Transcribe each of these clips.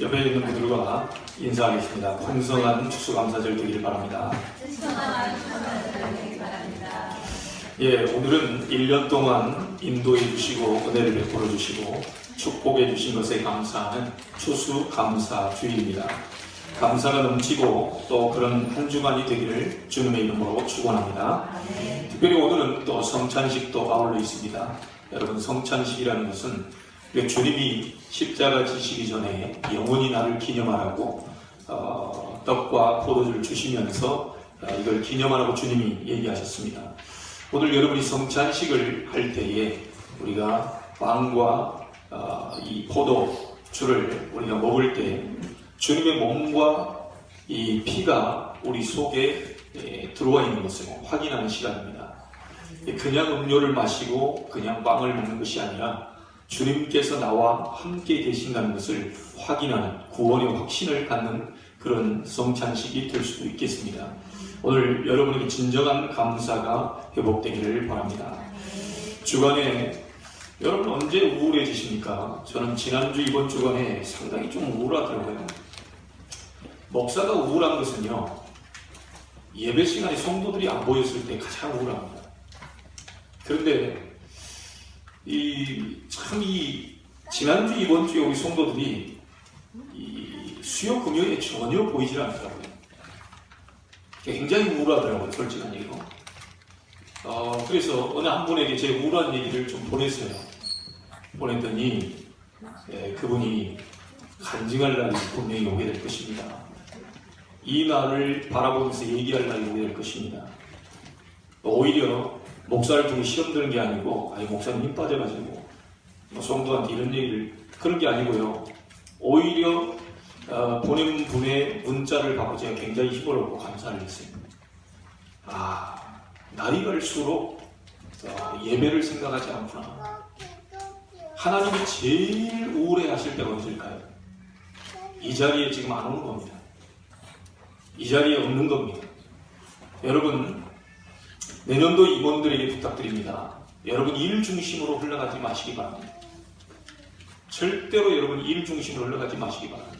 옆에 있는 분들과 인사하겠습니다. 풍성한 추수감사절 되기를 바랍니다. 예, 오늘은 1년 동안 인도해 주시고 은혜를 베풀어 주시고 축복해 주신 것에 감사하는 추수감사주일입니다. 감사가 넘치고 또 그런 한 주간이 되기를 주님의 이름으로 축원합니다. 특별히 오늘은 또 성찬식도 아울러 있습니다. 여러분, 성찬식이라는 것은 주님이 십자가 지시기 전에 영원히 나를 기념하라고 떡과 포도주를 주시면서 이걸 기념하라고 주님이 얘기하셨습니다. 오늘 여러분이 성찬식을 할 때에 우리가 빵과 이 포도주를 우리가 먹을 때 주님의 몸과 이 피가 우리 속에 들어와 있는 것을 확인하는 시간입니다. 그냥 음료를 마시고 그냥 빵을 먹는 것이 아니라 주님께서 나와 함께 계신다는 것을 확인하는, 구원의 확신을 갖는 그런 성찬식이 될 수도 있겠습니다. 오늘 여러분에게 진정한 감사가 회복되기를 바랍니다. 주간에 여러분 언제 우울해지십니까? 저는 지난주 이번 주간에 상당히 좀 우울하더라고요. 목사가 우울한 것은요, 예배 시간에 성도들이 안 보였을 때 가장 우울합니다. 그런데 지난주 이번 주에 우리 성도들이 수요 금요일에 전혀 보이질 않더라고요. 굉장히 우울하더라고요, 솔직한 얘기로. 그래서 어느 한 분에게 제 우울한 얘기를 좀 보냈어요. 보냈더니 그분이 간증할 날이 분명히 오게 될 것입니다. 이 날을 바라보면서 얘기할 날이 오게 될 것입니다. 오히려 목사를 두고 시험 드는 게 아니고, 목사님 힘 빠져가지고 성도한테 이런 얘기를, 그런 게 아니고요. 오히려 보낸 분의 문자를 받고 제가 굉장히 힘을 얻고 감사를 했어요. 날이 갈수록 예배를 생각하지 않구나. 하나님이 제일 우울해 하실 때가 언제일까요? 이 자리에 지금 안 오는 겁니다. 이 자리에 없는 겁니다. 여러분, 내년도 임원들에게 부탁드립니다. 여러분, 일 중심으로 흘러가지 마시기 바랍니다. 절대로 여러분 일 중심으로 흘러가지 마시기 바랍니다.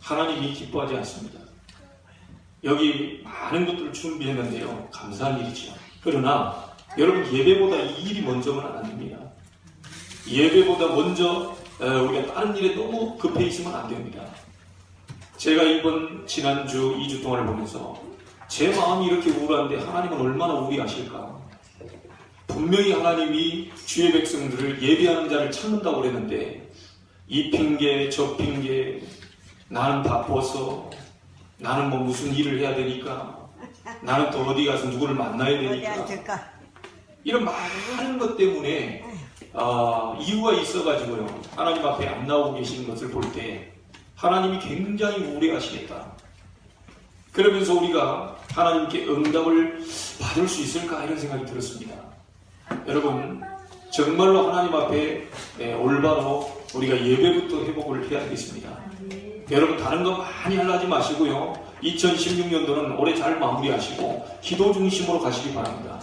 하나님이 기뻐하지 않습니다. 여기 많은 것들을 준비했는데요, 감사한 일이죠. 그러나 여러분, 예배보다 이 일이 먼저는 안 됩니다. 예배보다 먼저 우리가 다른 일에 너무 급해 있으면 안 됩니다. 제가 지난주 2주 동안을 보면서 제 마음이 이렇게 우울한데 하나님은 얼마나 우울해하실까? 분명히 하나님이 주의 백성들을 예배하는 자를 찾는다고 그랬는데, 이 핑계 저 핑계, 나는 바빠서, 나는 뭐 무슨 일을 해야 되니까, 나는 또 어디 가서 누구를 만나야 되니까, 이런 많은 것 때문에 이유가 있어가지고요, 하나님 앞에 안 나오고 계시는 것을 볼 때 하나님이 굉장히 우울해하시겠다. 그러면서 우리가 하나님께 응답을 받을 수 있을까, 이런 생각이 들었습니다. 여러분, 정말로 하나님 앞에 올바로 우리가 예배부터 회복을 해야 되겠습니다. 여러분, 다른 거 많이 하려지 마시고요, 2016년도는 올해 잘 마무리하시고 기도 중심으로 가시기 바랍니다.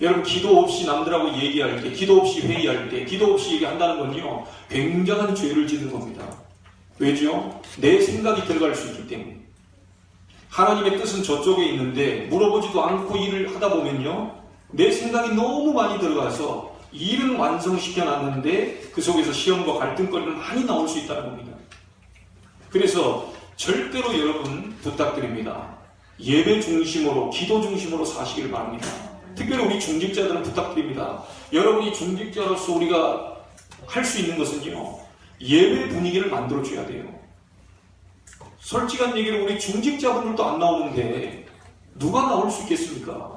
여러분, 기도 없이 남들하고 얘기할 때, 기도 없이 회의할 때, 기도 없이 얘기한다는 건요, 굉장한 죄를 짓는 겁니다. 왜죠? 내 생각이 들어갈 수 있기 때문에. 하나님의 뜻은 저쪽에 있는데 물어보지도 않고 일을 하다 보면요, 내 생각이 너무 많이 들어가서 일은 완성시켜놨는데 그 속에서 시험과 갈등거리는 많이 나올 수 있다는 겁니다. 그래서 절대로 여러분 부탁드립니다. 예배 중심으로, 기도 중심으로 사시길 바랍니다. 특별히 우리 중직자들은 부탁드립니다. 여러분이 중직자로서 우리가 할 수 있는 것은요, 예배 분위기를 만들어줘야 돼요. 솔직한 얘기로 우리 중직자분들도 안 나오는데 누가 나올 수 있겠습니까?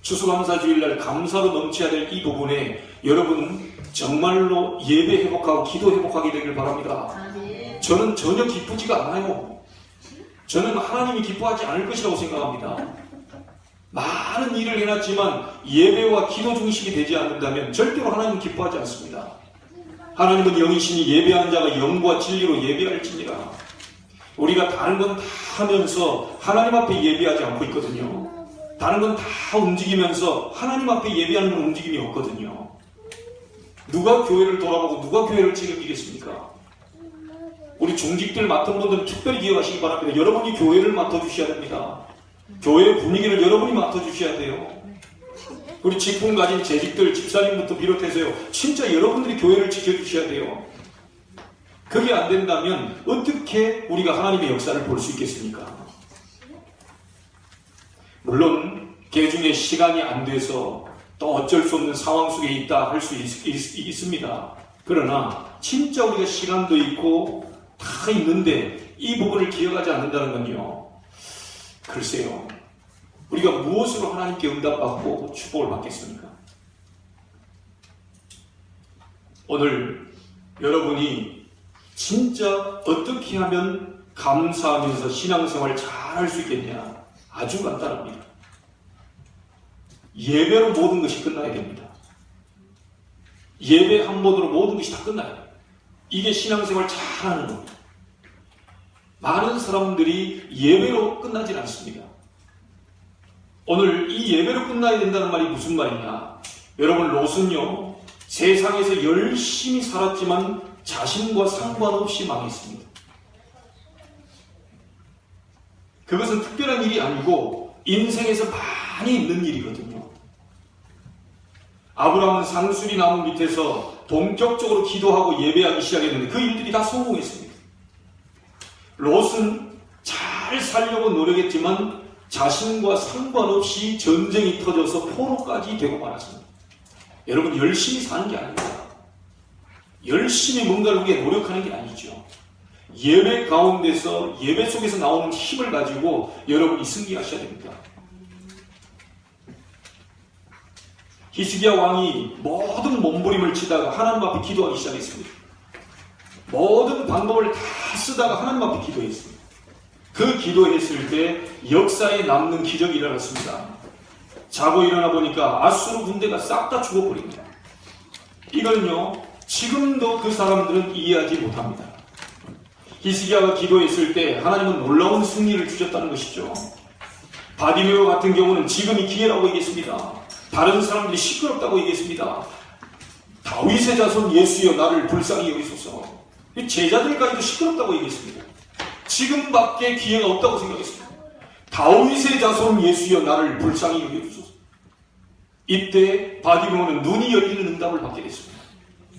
추수감사주일날 감사로 넘쳐야 될 이 부분에 여러분 정말로 예배 회복하고 기도 회복하게 되길 바랍니다. 저는 전혀 기쁘지가 않아요. 저는 하나님이 기뻐하지 않을 것이라고 생각합니다. 많은 일을 해놨지만 예배와 기도 중심이 되지 않는다면 절대로 하나님은 기뻐하지 않습니다. 하나님은 영이시니 예배한 자가 영과 진리로 예배할지니라. 우리가 다른 건 다 하면서 하나님 앞에 예배하지 않고 있거든요. 다른 건 다 움직이면서 하나님 앞에 예배하는 움직임이 없거든요. 누가 교회를 돌아보고 누가 교회를 책임지겠습니까? 우리 중직들 맡은 분들은 특별히 기억하시기 바랍니다. 여러분이 교회를 맡아주셔야 됩니다. 교회의 분위기를 여러분이 맡아주셔야 돼요. 우리 직분 가진 재직들, 집사님부터 비롯해서요. 진짜 여러분들이 교회를 지켜주셔야 돼요. 그게 안 된다면 어떻게 우리가 하나님의 역사를 볼 수 있겠습니까? 물론 개중에 시간이 안 돼서 또 어쩔 수 없는 상황 속에 있다 할 수 있습니다. 그러나 진짜 우리가 시간도 있고 다 있는데 이 부분을 기억하지 않는다는 건요. 글쎄요. 우리가 무엇으로 하나님께 응답받고 축복을 받겠습니까? 오늘 여러분이 진짜 어떻게 하면 감사하면서 신앙생활을 잘 할 수 있겠냐? 아주 간단합니다. 예배로 모든 것이 끝나야 됩니다. 예배 한 번으로 모든 것이 다 끝나야 돼요. 이게 신앙생활 잘하는 겁니다. 많은 사람들이 예배로 끝나질 않습니다. 오늘 이 예배로 끝나야 된다는 말이 무슨 말이냐? 여러분, 롯은요, 세상에서 열심히 살았지만 자신과 상관없이 망했습니다. 그것은 특별한 일이 아니고 인생에서 많이 있는 일이거든요. 아브라함은 상수리 나무 밑에서 본격적으로 기도하고 예배하기 시작했는데 그 일들이 다 성공했습니다. 롯은 잘 살려고 노력했지만 자신과 상관없이 전쟁이 터져서 포로까지 되고 말았습니다. 여러분, 열심히 사는 게 아닙니다. 열심히 뭔가를 위해 노력하는 게 아니죠. 예배 가운데서 예배 속에서 나오는 힘을 가지고 여러분이 승리하셔야 됩니다. 히스기야 왕이 모든 몸부림을 치다가 하나님 앞에 기도하기 시작했습니다. 모든 방법을 다 쓰다가 하나님 앞에 기도했습니다. 그 기도했을 때 역사에 남는 기적이 일어났습니다. 자고 일어나 보니까 아수르 군대가 싹 다 죽어버립니다. 이걸요, 지금도 그 사람들은 이해하지 못합니다. 히스기야가 기도했을 때 하나님은 놀라운 승리를 주셨다는 것이죠. 바디메오 같은 경우는 지금이 기회라고 얘기했습니다. 다른 사람들이 시끄럽다고 얘기했습니다. 다윗의 자손 예수여 나를 불쌍히 여기소서. 제자들까지도 시끄럽다고 얘기했습니다. 지금밖에 기회가 없다고 생각했습니다. 다윗의 자손 예수여 나를 불쌍히 여기소서. 이때 바디메오는 눈이 열리는 응답을 받게 됐습니다.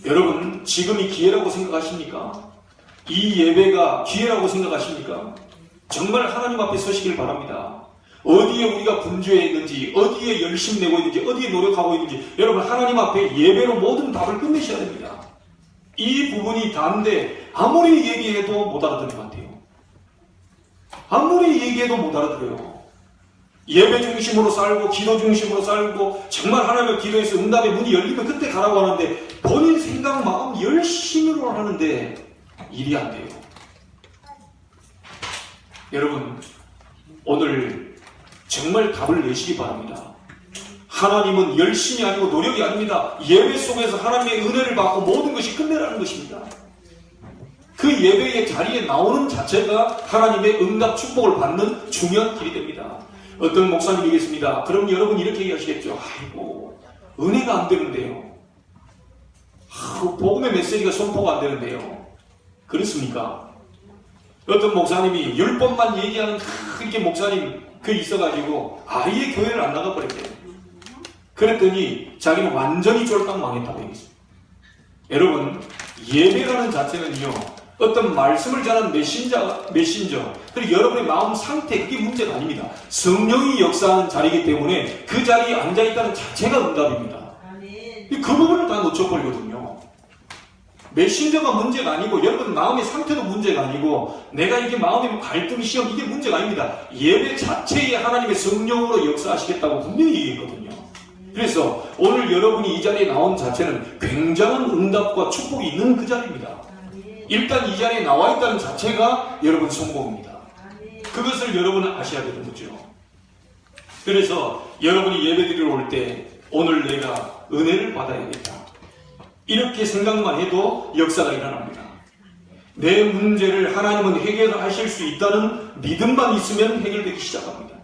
여러분, 지금이 기회라고 생각하십니까? 이 예배가 기회라고 생각하십니까? 정말 하나님 앞에 서시길 바랍니다. 어디에 우리가 분주해 있는지, 어디에 열심 내고 있는지, 어디에 노력하고 있는지, 여러분, 하나님 앞에 예배로 모든 답을 끝내셔야 됩니다. 이 부분이 다인데 아무리 얘기해도 못 알아듣는 것 같아요. 아무리 얘기해도 못 알아들어요. 예배 중심으로 살고 기도 중심으로 살고 정말 하나님의 기도에서 응답의 문이 열리면 그때 가라고 하는데 본인 생각 마음 열심히로 하는데 일이 안 돼요. 여러분, 오늘 정말 답을 내시기 바랍니다. 하나님은 열심이 아니고 노력이 아닙니다. 예배 속에서 하나님의 은혜를 받고 모든 것이 끝내라는 것입니다. 그 예배의 자리에 나오는 자체가 하나님의 응답 축복을 받는 중요한 길이 됩니다. 어떤 목사님이 얘기했습니다. 그럼 여러분 이렇게 얘기하시겠죠. 아이고, 은혜가 안 되는데요. 복음의 메시지가 선포가 안 되는데요. 그렇습니까? 어떤 목사님이 10번만 얘기하는 그렇게 목사님 있어가지고 아예 교회를 안 나가버렸대요. 그랬더니 자기는 완전히 쫄딱 망했다고 얘기했습니다. 여러분, 예배라는 자체는요, 어떤 말씀을 전하는 메신저, 그리고 여러분의 마음 상태, 그게 문제가 아닙니다. 성령이 역사하는 자리이기 때문에 그 자리에 앉아있다는 자체가 응답입니다. 그 부분을 다 놓쳐버리거든요. 메신저가 문제가 아니고 여러분 마음의 상태도 문제가 아니고 내가 이게 마음의 갈등 시험 이게 문제가 아닙니다. 예배 자체에 하나님의 성령으로 역사하시겠다고 분명히 얘기했거든요. 그래서 오늘 여러분이 이 자리에 나온 자체는 굉장한 응답과 축복이 있는 그 자리입니다. 일단 이 자리에 나와 있다는 자체가 여러분 성공입니다. 그것을 여러분은 아셔야 되는 거죠. 그래서 여러분이 예배드리러 올 때 오늘 내가 은혜를 받아야겠다. 이렇게 생각만 해도 역사가 일어납니다. 내 문제를 하나님은 해결하실 수 있다는 믿음만 있으면 해결되기 시작합니다.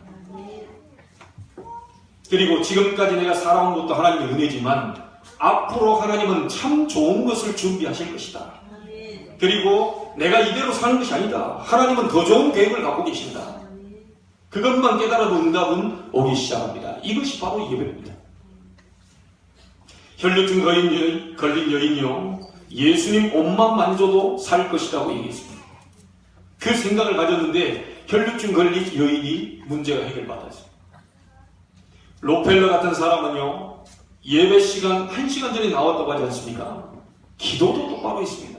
그리고 지금까지 내가 살아온 것도 하나님의 은혜지만 앞으로 하나님은 참 좋은 것을 준비하실 것이다. 그리고 내가 이대로 사는 것이 아니다. 하나님은 더 좋은 계획을 갖고 계신다. 그것만 깨달아도 응답은 오기 시작합니다. 이것이 바로 예배입니다. 혈루증 걸린 여인이요, 예수님 옷만 만져도 살 것이라고 얘기했습니다. 그 생각을 가졌는데 혈루증 걸린 여인이 문제가 해결받았습니다. 록펠러 같은 사람은요, 예배 시간 1시간 전에 나왔다고 하지 않습니까? 기도도 똑바로 했습니다.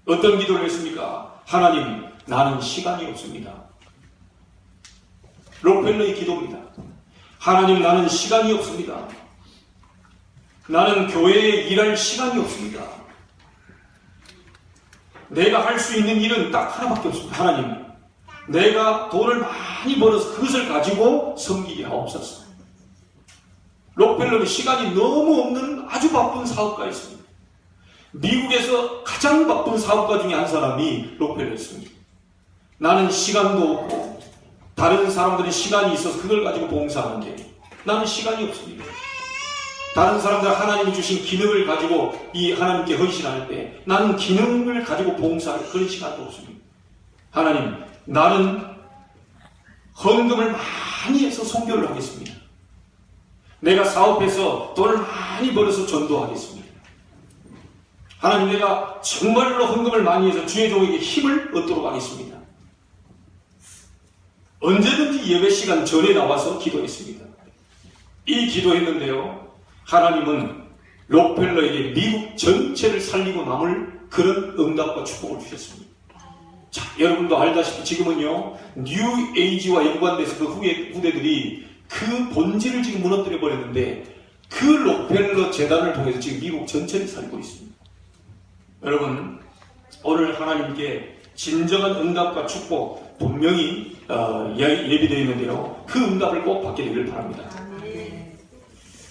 어떤 기도를 했습니까? 하나님, 나는 시간이 없습니다. 록펠러의 기도입니다. 하나님, 나는 시간이 없습니다. 나는 교회에 일할 시간이 없습니다. 내가 할 수 있는 일은 딱 하나밖에 없습니다. 하나님, 내가 돈을 많이 벌어서 그것을 가지고 섬기게 하옵소서. 록펠러는 시간이 너무 없는 아주 바쁜 사업가였습니다. 미국에서 가장 바쁜 사업가 중에 한 사람이 록펠러였습니다. 나는 시간도 없고 다른 사람들은 시간이 있어서 그걸 가지고 봉사하는데 나는 시간이 없습니다. 다른 사람들 하나님이 주신 기능을 가지고 이 하나님께 헌신할 때 나는 기능을 가지고 봉사할 그런 시간도 없습니다. 하나님, 나는 헌금을 많이 해서 선교를 하겠습니다. 내가 사업해서 돈을 많이 벌어서 전도하겠습니다. 하나님, 내가 정말로 헌금을 많이 해서 주의 종에게 힘을 얻도록 하겠습니다. 언제든지 예배 시간 전에 나와서 기도했습니다. 이 기도했는데요, 하나님은 록펠러에게 미국 전체를 살리고 남을 그런 응답과 축복을 주셨습니다. 자, 여러분도 알다시피 지금은요, 뉴 에이지와 연관돼서 그 후대들이 그 본질을 지금 무너뜨려 버렸는데 그 록펠러 재단을 통해서 지금 미국 전체를 살고 있습니다. 여러분, 오늘 하나님께 진정한 응답과 축복 분명히 예비되어 있는데요, 그 응답을 꼭 받게 되길 바랍니다.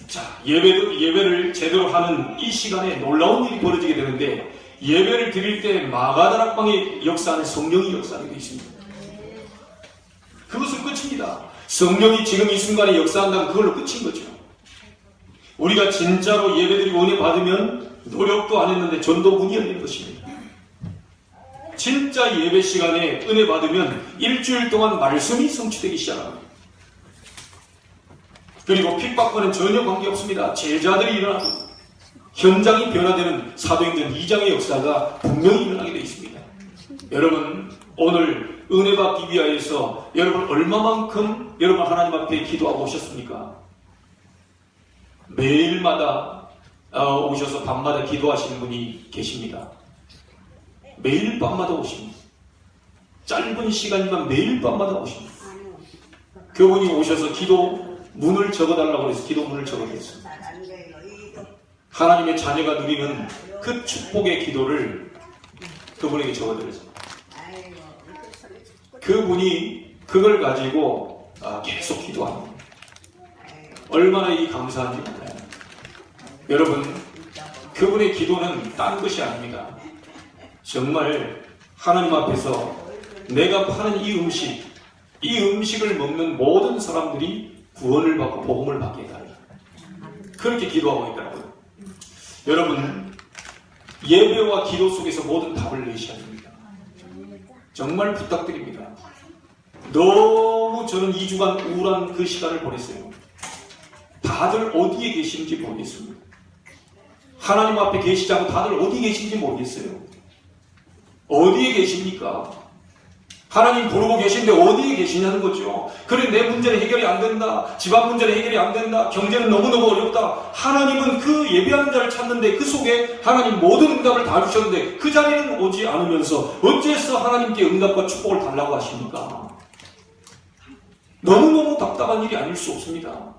자, 예배를 제대로 하는 이 시간에 놀라운 일이 벌어지게 되는데, 예배를 드릴 때 마가다락방의 역사는 성령이 역사하게 되어 있습니다. 그것은 끝입니다. 성령이 지금 이 순간에 역사한다면 그걸로 끝인 거죠. 우리가 진짜로 예배드리고 은혜 받으면 노력도 안 했는데 전도 문이 열리는 것입니다. 진짜 예배 시간에 은혜 받으면 일주일 동안 말씀이 성취되기 시작합니다. 그리고 핍박과는 전혀 관계없습니다. 제자들이 일어나고 현장이 변화되는 사도행전 2장의 역사가 분명히 일어나게 되어 있습니다. 여러분, 오늘 은혜받기 위하여서 여러분 얼마만큼 여러분 하나님 앞에 기도하고 오셨습니까? 매일마다 오셔서 밤마다 기도하시는 분이 계십니다. 매일 밤마다 오십니다. 짧은 시간이지만 매일 밤마다 오십니다. 그분이 오셔서 기도 문을 적어달라고 해서 기도문을 적어드렸습니다. 하나님의 자녀가 누리는 그 축복의 기도를 그분에게 적어드렸습니다. 그분이 그걸 가지고 계속 기도합니다. 얼마나 이 감사한지 몰라요. 여러분, 그분의 기도는 딴 것이 아닙니다. 정말 하나님 앞에서 내가 파는 이 음식을 먹는 모든 사람들이 구원을 받고 복음을 받게 해달라, 그렇게 기도하고 있더라고요. 여러분, 예배와 기도 속에서 모든 답을 내셔야 됩니다. 정말 부탁드립니다. 너무 저는 2주간 우울한 그 시간을 보냈어요. 다들 어디에 계시는지 모르겠습니다. 하나님 앞에 계시지 않고 다들 어디에 계신지 모르겠어요. 어디에 계십니까? 하나님 부르고 계신데 어디에 계시냐는 거죠. 그래, 내 문제는 해결이 안 된다. 집안 문제는 해결이 안 된다. 경제는 너무너무 어렵다. 하나님은 그 예배하는 자를 찾는데 그 속에 하나님 모든 응답을 다 주셨는데 그 자리는 오지 않으면서 어째서 하나님께 응답과 축복을 달라고 하십니까? 너무너무 답답한 일이 아닐 수 없습니다.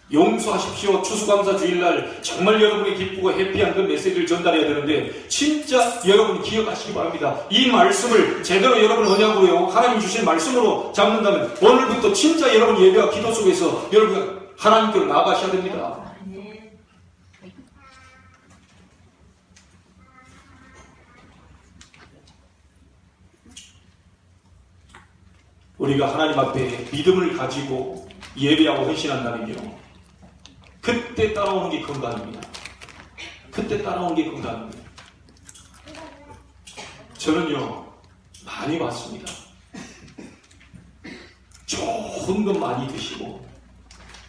용서하십시오. 추수감사 주일날 정말 여러분이 기쁘고 해피한 그 메시지를 전달해야 되는데 진짜 여러분 기억하시기 바랍니다. 이 말씀을 제대로 여러분 언약으로요, 하나님 주신 말씀으로 잡는다면 오늘부터 진짜 여러분 예배와 기도 속에서 여러분 하나님께로 나아가셔야 됩니다. 우리가 하나님 앞에 믿음을 가지고 예배하고 헌신한다면요, 그 그때 따라오는 게 건강입니다. 그때 따라오는 게 건강입니다. 저는요 많이 봤습니다. 좋은 것 많이 드시고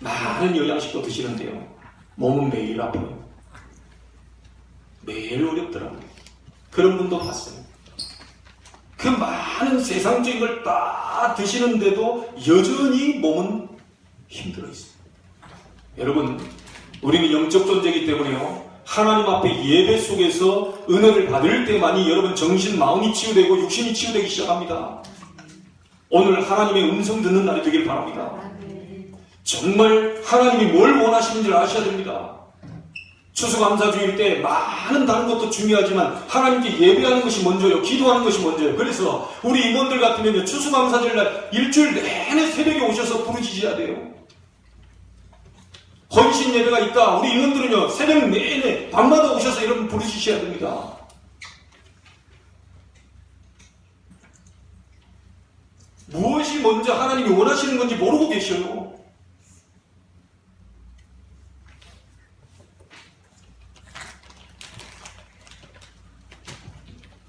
많은 영양식도 드시는데요 몸은 매일 아파요. 매일 어렵더라고요. 그런 분도 봤어요. 그 많은 세상적인 걸 다 드시는데도 여전히 몸은 힘들어 있어요. 여러분, 우리는 영적 존재이기 때문에요 하나님 앞에 예배 속에서 은혜를 받을 때만이 여러분 정신, 마음이 치유되고 육신이 치유되기 시작합니다. 오늘 하나님의 음성 듣는 날이 되길 바랍니다. 정말 하나님이 뭘 원하시는지 아셔야 됩니다. 추수감사주일 때 많은 다른 것도 중요하지만 하나님께 예배하는 것이 먼저요. 기도하는 것이 먼저요. 그래서 우리 임원들 같으면 추수감사주일 날 일주일 내내 새벽에 오셔서 부르짖어야 돼요. 헌신 예배가 있다. 우리 임원들은요 새벽 내내 밤마다 오셔서 여러분 부르짖으셔야 됩니다. 무엇이 먼저 하나님이 원하시는 건지 모르고 계셔요.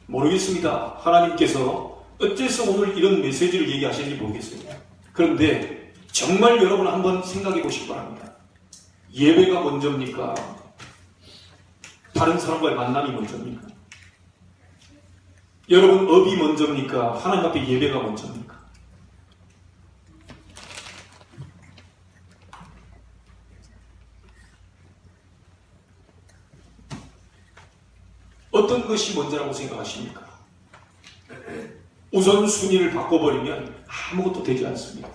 모르겠습니다. 하나님께서 어째서 오늘 이런 메시지를 얘기하시는지 모르겠어요. 그런데 정말 여러분 한번 생각해 보시기 바랍니다. 예배가 먼저입니까? 다른 사람과의 만남이 먼저입니까? 여러분 업이 먼저입니까? 하나님 앞에 예배가 먼저입니까? 어떤 것이 먼저라고 생각하십니까? 우선순위를 바꿔버리면 아무것도 되지 않습니다.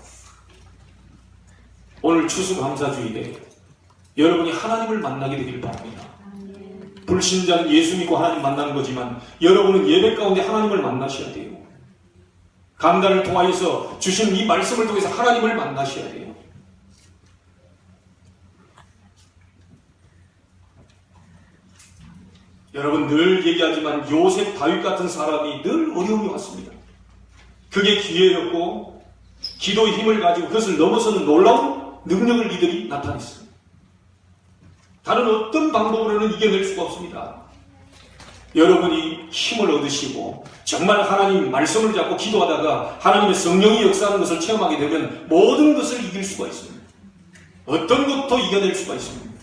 오늘 추수감사주일에 여러분이 하나님을 만나게 되길 바랍니다. 불신자는 예수 믿고 하나님 만나는 거지만 여러분은 예배 가운데 하나님을 만나셔야 돼요. 강단을 통하여서 주신 이 말씀을 통해서 하나님을 만나셔야 돼요. 여러분 늘 얘기하지만 요셉, 다윗 같은 사람이 늘 어려움이 왔습니다. 그게 기회였고 기도의 힘을 가지고 그것을 넘어서는 놀라운 능력을 이들이 나타냈습니다. 다른 어떤 방법으로는 이겨낼 수가 없습니다. 여러분이 힘을 얻으시고 정말 하나님 말씀을 잡고 기도하다가 하나님의 성령이 역사하는 것을 체험하게 되면 모든 것을 이길 수가 있습니다. 어떤 것도 이겨낼 수가 있습니다.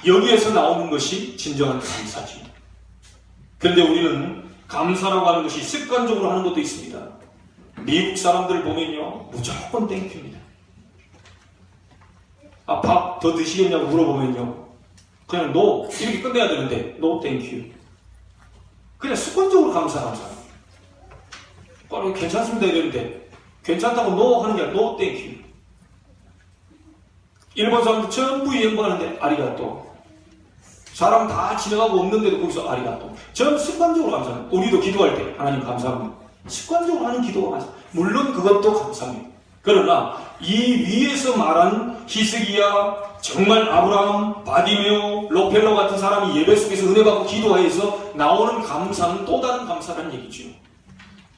여기에서 나오는 것이 진정한 감사지. 그런데 우리는 감사라고 하는 것이 습관적으로 하는 것도 있습니다. 미국 사람들 보면요 무조건 땡큐입니다. 밥 더 드시겠냐고 물어보면요 그냥 노 이렇게 끝내야 되는데 노 땡큐. 그냥 습관적으로 감사. 괜찮습니다 이랬는데 괜찮다고 노 하는 게 아니라 노 땡큐. 일본 사람들 전부 행복하는데 아리가또. 사람 다 지나가고 없는데도 거기서 아리가또. 전 습관적으로 감사합니다. 우리도 기도할 때 하나님 감사합니다. 습관적으로 하는 기도가 많습니다. 물론 그것도 감사합니다. 그러나 이 위에서 말한 히스기야, 정말 아브라함, 바디메오, 록펠러 같은 사람이 예배 속에서 은혜 받고 기도해서 나오는 감사는 또 다른 감사라는 얘기죠.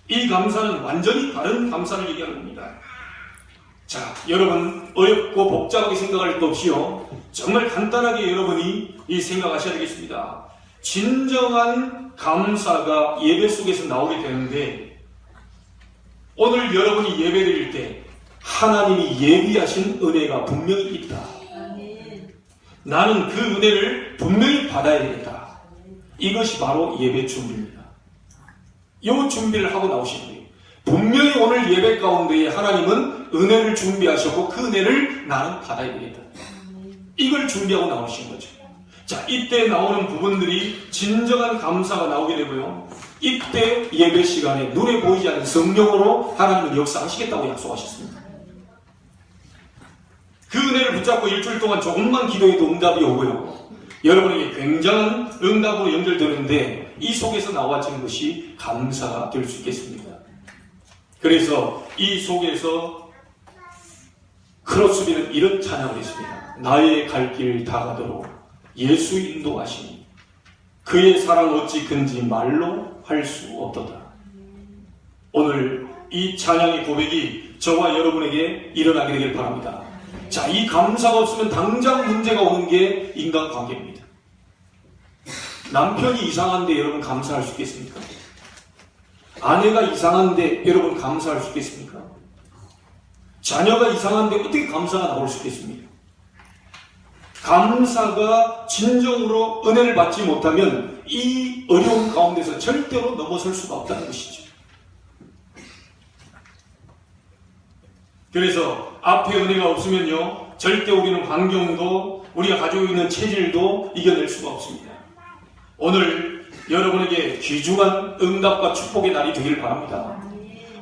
이 감사는 완전히 다른 감사를 얘기하는 겁니다. 자, 여러분 어렵고 복잡하게 생각할 것 없이요. 정말 간단하게 여러분이 이 생각하셔야 되겠습니다. 진정한 감사가 예배 속에서 나오게 되는데 오늘 여러분이 예배 드릴 때 하나님이 예비하신 은혜가 분명히 있다. 나는 그 은혜를 분명히 받아야 되겠다. 이것이 바로 예배 준비입니다. 이 준비를 하고 나오시는 거예요. 분명히 오늘 예배 가운데에 하나님은 은혜를 준비하셨고 그 은혜를 나는 받아야 되겠다. 이걸 준비하고 나오신 거죠. 자, 이때 나오는 부분들이 진정한 감사가 나오게 되고요. 이때 예배 시간에 눈에 보이지 않는 성령으로 하나님은 역사하시겠다고 약속하셨습니다. 그 은혜를 붙잡고 일주일 동안 조금만 기도해도 응답이 오고요. 여러분에게 굉장한 응답으로 연결되는데 이 속에서 나와지는 것이 감사가 될 수 있겠습니다. 그래서 이 속에서 크로스비는 이런 찬양을 했습니다. 나의 갈 길 다가도록 예수 인도하시니 그의 사랑 어찌 큰지 말로 할 수 없도다. 오늘 이 찬양의 고백이 저와 여러분에게 일어나게 되길 바랍니다. 자, 이 감사가 없으면 당장 문제가 오는 게 인간관계입니다. 남편이 이상한데 여러분 감사할 수 있겠습니까? 아내가 이상한데 여러분 감사할 수 있겠습니까? 자녀가 이상한데 어떻게 감사가 나올 수 있겠습니까? 감사가 진정으로 은혜를 받지 못하면 이 어려운 가운데서 절대로 넘어설 수가 없다는 것이죠. 그래서 앞에 은혜가 없으면요, 절대 우리는 환경도 우리가 가지고 있는 체질도 이겨낼 수가 없습니다. 오늘 여러분에게 귀중한 응답과 축복의 날이 되길 바랍니다.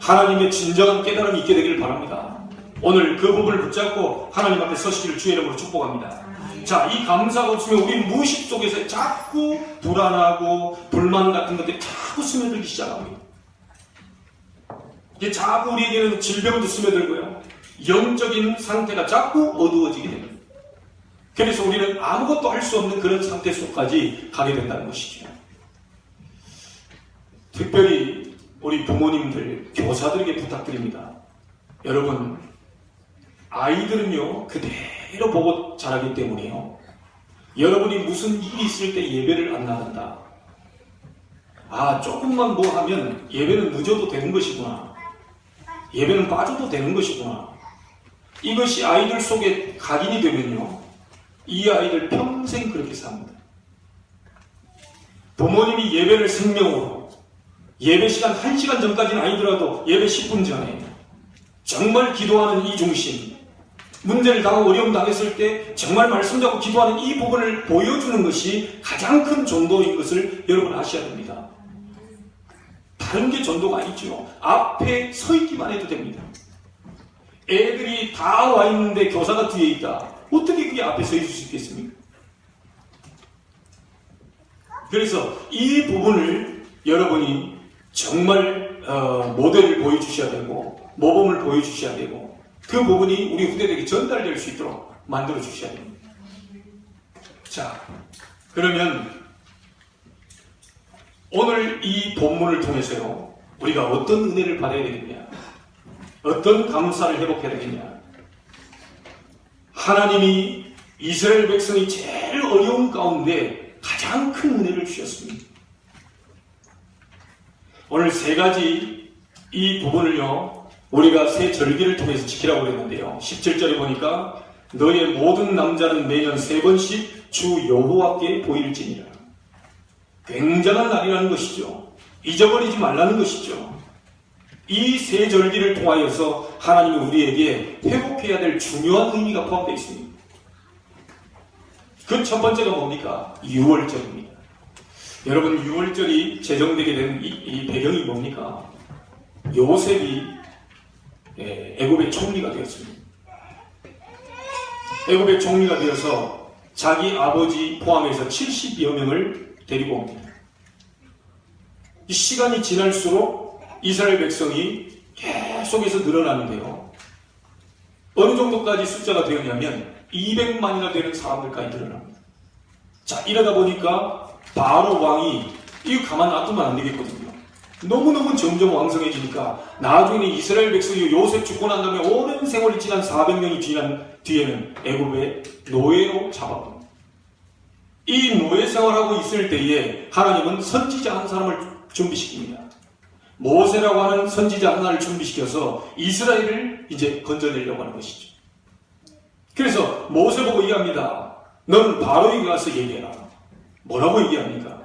하나님의 진정한 깨달음이 있게 되길 바랍니다. 오늘 그 부분을 붙잡고 하나님 앞에 서시기를 주의 이름으로 축복합니다. 자, 이 감사가 없으면 우리 무의식 속에서 자꾸 불안하고 불만 같은 것들이 자꾸 스며들기 시작합니다. 이게 자꾸 우리에게는 질병도 스며들고요, 영적인 상태가 자꾸 어두워지게 됩니다. 그래서 우리는 아무것도 할 수 없는 그런 상태 속까지 가게 된다는 것이죠. 특별히 우리 부모님들, 교사들에게 부탁드립니다. 여러분, 아이들은요 그대로 보고 자라기 때문에요, 여러분이 무슨 일이 있을 때 예배를 안 나간다, 조금만 뭐 하면 예배는 늦어도 되는 것이구나, 예배는 빠져도 되는 것이구나, 이것이 아이들 속에 각인이 되면요, 이 아이들 평생 그렇게 삽니다. 부모님이 예배를 생명으로, 예배 시간 1시간 전까지는 아니더라도 예배 10분 전에 정말 기도하는 이 중심, 문제를 당하고 어려움 당했을 때 정말 말씀 잡고 기도하는 이 부분을 보여주는 것이 가장 큰 전도인 것을 여러분 아셔야 됩니다. 다른 게 전도가 아니죠. 앞에 서 있기만 해도 됩니다. 애들이 다 와 있는데 교사가 뒤에 있다, 어떻게 그게 앞에 서 있을 수 있겠습니까? 그래서 이 부분을 여러분이 정말 모델을 보여주셔야 되고, 모범을 보여주셔야 되고, 그 부분이 우리 후대들에게 전달될 수 있도록 만들어 주셔야 됩니다. 자, 그러면 오늘 이 본문을 통해서요, 우리가 어떤 은혜를 받아야 되겠냐, 어떤 감사를 회복해야 되겠냐. 하나님이 이스라엘 백성이 제일 어려운 가운데 가장 큰 은혜를 주셨습니다. 오늘 세 가지 이 부분을요, 우리가 세 절기를 통해서 지키라고 그랬는데요, 17절에 보니까 너의 모든 남자는 매년 3번씩 주 여호와께 보일지니라. 굉장한 날이라는 것이죠. 잊어버리지 말라는 것이죠. 이 세 절기를 통하여서 하나님이 우리에게 회복해야 될 중요한 의미가 포함되어 있습니다. 그 첫 번째가 뭡니까? 유월절입니다. 여러분, 유월절이 제정되게 된 이 배경이 뭡니까? 요셉이 애굽의 총리가 되었습니다. 애굽의 총리가 되어서 자기 아버지 포함해서 70여 명을 데리고 옵니다. 이 시간이 지날수록 이스라엘 백성이 계속해서 늘어나는데요, 어느 정도까지 숫자가 되었냐면 200만이나 되는 사람들까지 늘어납니다. 자, 이러다 보니까 바로 왕이 이거 가만 놔두면 안 되겠거든요. 너무너무 점점 왕성해지니까 나중에 이스라엘 백성이 요셉 죽고 난 다음에 오랜 세월이 지난 400년이 지난 뒤에는 애굽의 노예로 잡아봅니다. 이 노예 생활하고 있을 때에 하나님은 선지자 한 사람을 준비시킵니다. 모세라고 하는 선지자 하나를 준비시켜서 이스라엘을 이제 건져내려고 하는 것이죠. 그래서 모세 보고 얘기합니다. 너는 바로에게 가서 얘기해라. 뭐라고 얘기합니까?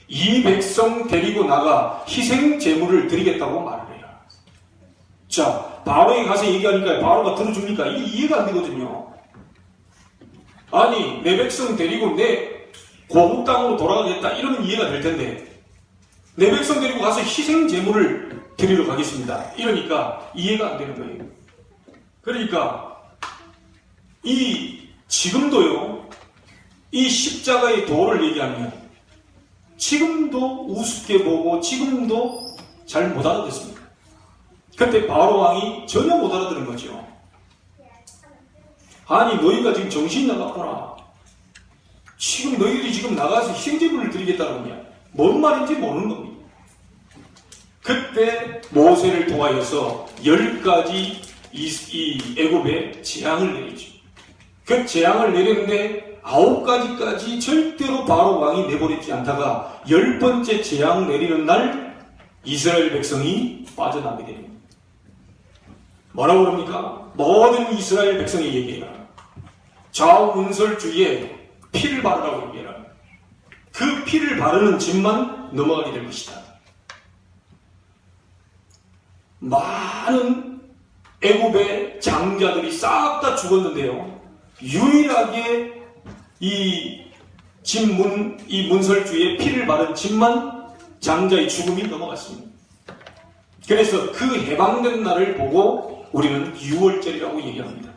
이 백성 데리고 나가 희생 제물을 드리겠다고 말을 해라. 자, 바로에게 가서 얘기하니까 바로가 들어줍니까? 이게 이해가 안 되거든요. 아니, 내 백성 데리고 내 고국 땅으로 돌아가겠다 이러면 이해가 될 텐데, 내 백성 데리고 가서 희생 제물을 드리러 가겠습니다 이러니까 이해가 안 되는 거예요. 그러니까 지금도요, 이 십자가의 도를 얘기하면 지금도 우습게 보고 지금도 잘 못 알아듣습니다. 그때 바로 왕이 전혀 못 알아들은 거죠. 아니, 너희가 지금 정신이 나갔구나. 지금 너희들이 지금 나가서 희생제물을 드리겠다는 거냐. 뭔 말인지 모르는 겁니다. 그때 모세를 통하여서 10가지 이 애굽에 재앙을 내리죠. 그 재앙을 내렸는데 9가지까지 절대로 바로 왕이 내버리지 않다가 10번째 재앙 내리는 날 이스라엘 백성이 빠져나게 됩니다. 뭐라고 그럽니까? 모든 이스라엘 백성이 얘기해라. 좌우 문설주에 피를 바르라고 얘기해라. 그 피를 바르는 집만 넘어가게 될 것이다. 많은 애굽의 장자들이 싹 다 죽었는데요. 유일하게 이 문설주에 피를 바른 집만 장자의 죽음이 넘어갔습니다. 그래서 그 해방된 날을 보고 우리는 6월절이라고 얘기합니다.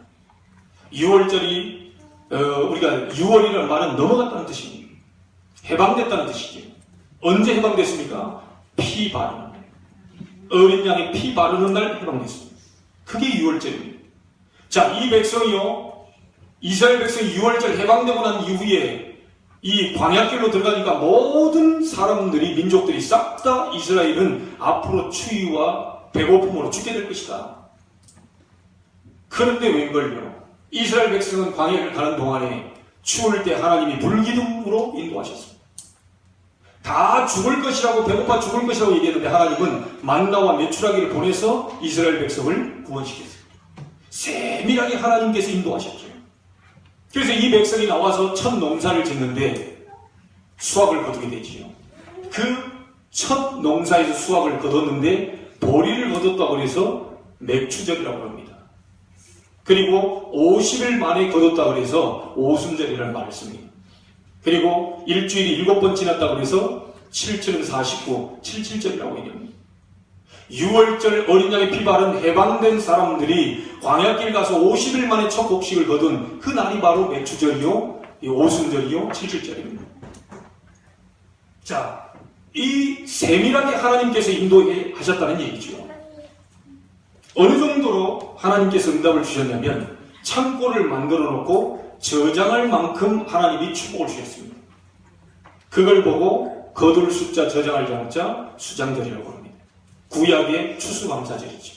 6월절이 우리가 6월이라는 말은 넘어갔다는 뜻입니다. 해방됐다는 뜻이죠. 언제 해방됐습니까? 피 바르는 날. 어린 양의 피 바르는 날 해방됐습니다. 그게 6월절입니다. 자, 이 백성이요, 이스라엘 백성이 6월절 해방되고 난 이후에 이 광야길로 들어가니까 모든 사람들이, 민족들이 싹 다 이스라엘은 앞으로 추위와 배고픔으로 죽게 될 것이다. 그런데 웬걸요? 이스라엘 백성은 광야를 가는 동안에 추울 때 하나님이 불기둥으로 인도하셨습니다. 다 죽을 것이라고, 배고파 죽을 것이라고 얘기했는데 하나님은 만나와 메추라기를 보내서 이스라엘 백성을 구원시켰어요. 세밀하게 하나님께서 인도하셨죠. 그래서 이 백성이 나와서 첫 농사를 짓는데 수확을 거두게 되지요. 그 첫 농사에서 수확을 거뒀는데 보리를 거뒀다고 해서 맥추절이라고 합니다. 그리고 50일 만에 거뒀다고 해서 오순절이라는 말을 씁니다. 그리고 일주일이 7번 지났다고 해서 7절은 49, 77절이라고 얘기합니다. 6월절 어린 양의 피 바른 해방된 사람들이 광야길 가서 50일 만에 첫 곡식을 거둔 그 날이 바로 맥추절이요, 오순절이요, 77절입니다. 자, 이 세밀하게 하나님께서 인도하셨다는 얘기죠. 어느 정도로 하나님께서 응답을 주셨냐면 창고를 만들어 놓고 저장할 만큼 하나님이 축복을 주셨습니다. 그걸 보고 거둘 숫자, 저장할 장자, 수장절이라고 합니다. 구약의 추수감사절이죠.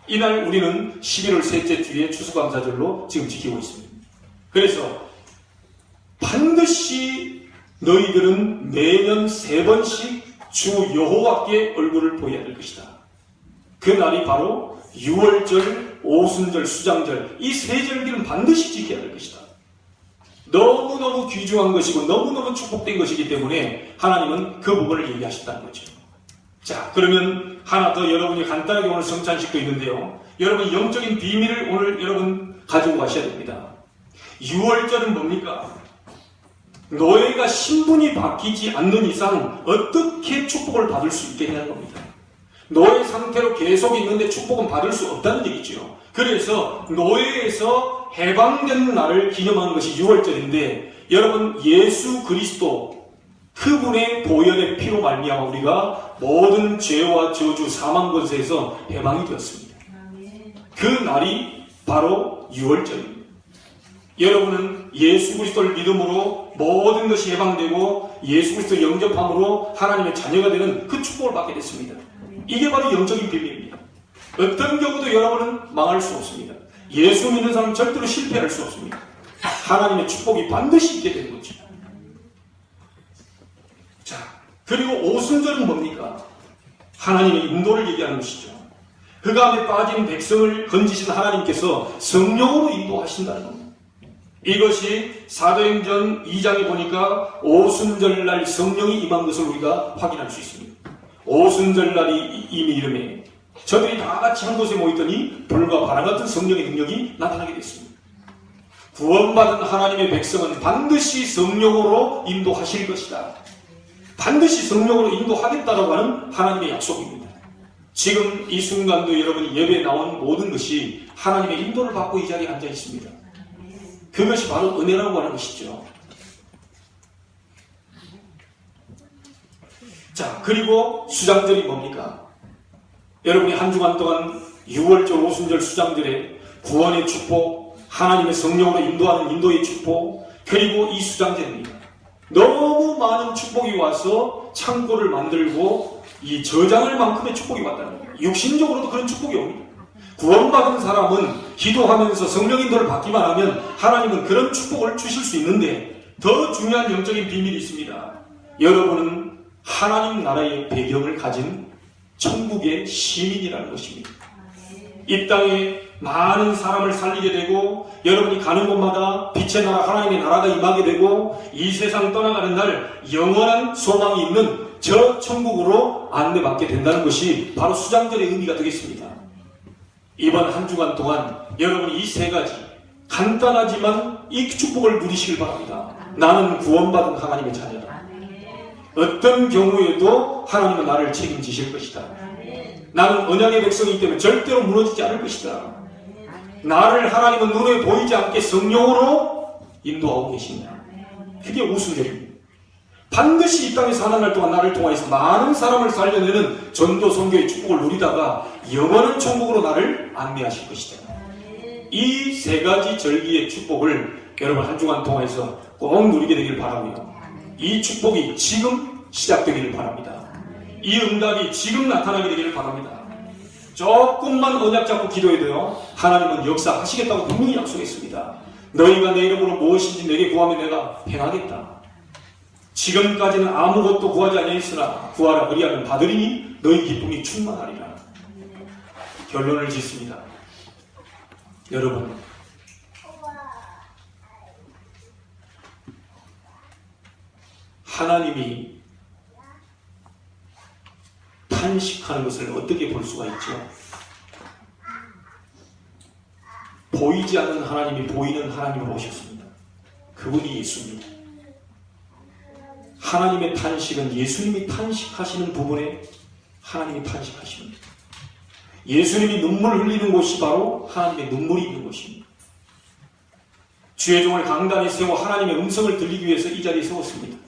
이날 우리는 11월 셋째 주에 추수감사절로 지금 지키고 있습니다. 그래서 반드시 너희들은 매년 3번씩 주 여호와께 얼굴을 보여야 될 것이다. 그 날이 바로 6월절, 오순절, 수장절, 이 세 절기는 반드시 지켜야 될 것이다. 너무너무 귀중한 것이고 너무너무 축복된 것이기 때문에 하나님은 그 부분을 얘기하셨다는 거죠. 자, 그러면 하나 더 여러분이 간단하게 오늘 성찬식도 있는데요. 여러분 영적인 비밀을 오늘 여러분 가지고 가셔야 됩니다. 6월절은 뭡니까? 노예가 신분이 바뀌지 않는 이상 어떻게 축복을 받을 수 있겠냐는 겁니다. 노예 상태로 계속 있는데 축복은 받을 수 없다는 얘기죠. 그래서 노예에서 해방된 날을 기념하는 것이 6월절인데 여러분 예수 그리스도 그분의 보혈의 피로 말미암아 우리가 모든 죄와 저주 사망 권세에서 해방이 되었습니다. 그 날이 바로 6월절입니다. 여러분은 예수 그리스도를 믿음으로 모든 것이 해방되고 예수 그리스도 영접함으로 하나님의 자녀가 되는 그 축복을 받게 됐습니다. 이게 바로 영적인 비밀입니다. 어떤 경우도 여러분은 망할 수 없습니다. 예수 믿는 사람은 절대로 실패할 수 없습니다. 하나님의 축복이 반드시 있게 되는 거죠. 자, 그리고 오순절은 뭡니까? 하나님의 인도를 얘기하는 것이죠. 흑암에 빠진 백성을 건지신 하나님께서 성령으로 인도하신다는 겁니다. 이것이 사도행전 2장에 보니까 오순절날 성령이 임한 것을 우리가 확인할 수 있습니다. 오순절날이 이미 이름에 저들이 다 같이 한 곳에 모였더니 불과 바람 같은 성령의 능력이 나타나게 됐습니다. 구원받은 하나님의 백성은 반드시 성령으로 인도하실 것이다. 반드시 성령으로 인도하겠다라고 하는 하나님의 약속입니다. 지금 이 순간도 여러분이 예배에 나온 모든 것이 하나님의 인도를 받고 이 자리에 앉아 있습니다. 그것이 바로 은혜라고 하는 것이죠. 자, 그리고 수장절이 뭡니까? 여러분이 한 주간 동안 6월절, 오순절, 수장절에 구원의 축복, 하나님의 성령으로 인도하는 인도의 축복, 그리고 이 수장절입니다. 너무 많은 축복이 와서 창고를 만들고 이 저장할 만큼의 축복이 왔다는 거예요. 육신적으로도 그런 축복이 옵니다. 구원받은 사람은 기도하면서 성령 인도를 받기만 하면 하나님은 그런 축복을 주실 수 있는데, 더 중요한 영적인 비밀이 있습니다. 여러분은 하나님 나라의 배경을 가진 천국의 시민이라는 것입니다. 이 땅에 많은 사람을 살리게 되고, 여러분이 가는 곳마다 빛의 나라 하나님의 나라가 임하게 되고, 이 세상 떠나가는 날 영원한 소망이 있는 저 천국으로 안내받게 된다는 것이 바로 수장절의 의미가 되겠습니다. 이번 한 주간 동안 여러분이 이 세 가지 간단하지만 이 축복을 누리시길 바랍니다. 나는 구원받은 하나님의 자녀다. 어떤 경우에도 하나님은 나를 책임지실 것이다. 나는 언약의 백성이기 때문에 절대로 무너지지 않을 것이다. 나를 하나님은 눈에 보이지 않게 성령으로 인도하고 계신다. 그게 우수절입니다. 반드시 이 땅에 사는 날 동안 나를 통하여서 많은 사람을 살려내는 전도 선교의 축복을 누리다가 영원한 천국으로 나를 안내하실 것이다. 이 세 가지 절기의 축복을 여러분 한 주간 통해서 꼭 누리게 되길 바라고요. 이 축복이 지금 시작되기를 바랍니다. 이 응답이 지금 나타나게 되기를 바랍니다. 조금만 언약 잡고 기도해도요, 하나님은 역사하시겠다고 분명히 약속했습니다. 너희가 내 이름으로 무엇인지 내게 구하면 내가 행하겠다. 지금까지는 아무것도 구하지 아니하였으나 구하라 그리하면 받으리니 너희 기쁨이 충만하리라. 결론을 짓습니다. 여러분, 하나님이 탄식하는 것을 어떻게 볼 수가 있죠? 보이지 않는 하나님이 보이는 하나님으로 오셨습니다. 그분이 예수입니다. 하나님의 탄식은 예수님이 탄식하시는 부분에 하나님이 탄식하십니다. 예수님이 눈물 흘리는 곳이 바로 하나님의 눈물이 있는 곳입니다. 주의 종을 강단에 세워 하나님의 음성을 들리기 위해서 이 자리에 세웠습니다.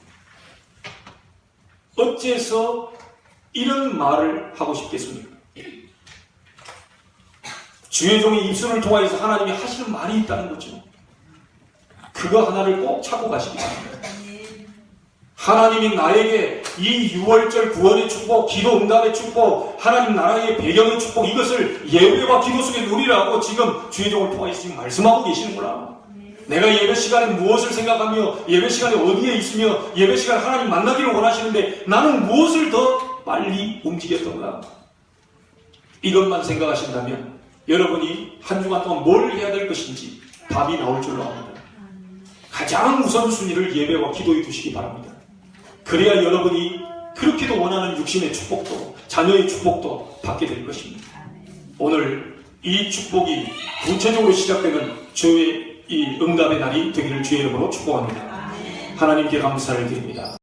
어째서 이런 말을 하고 싶겠습니까? 주의 종의 입술을 통하여서 하나님이 하시는 말이 있다는 거죠. 그거 하나를 꼭 찾고 가시기 바랍니다. 하나님이 나에게 이 6월절 구원의 축복, 기도 응답의 축복, 하나님 나라의 배경의 축복, 이것을 예배와 기도 속에 누리라고 지금 주의 종을 통해서 지금 말씀하고 계시는구나. 내가 예배 시간에 무엇을 생각하며 예배 시간에 어디에 있으며 예배 시간에 하나님 만나기를 원하시는데 나는 무엇을 더 빨리 움직였던가. 이것만 생각하신다면 여러분이 한 주간 동안 뭘 해야 될 것인지 답이 나올 줄로 압니다. 가장 우선순위를 예배와 기도에 두시기 바랍니다. 그래야 여러분이 그렇게도 원하는 육신의 축복도 자녀의 축복도 받게 될 것입니다. 오늘 이 축복이 구체적으로 시작되는 주의 이 응답의 날이 되기를 주의 이름으로 축복합니다. 하나님께 감사를 드립니다.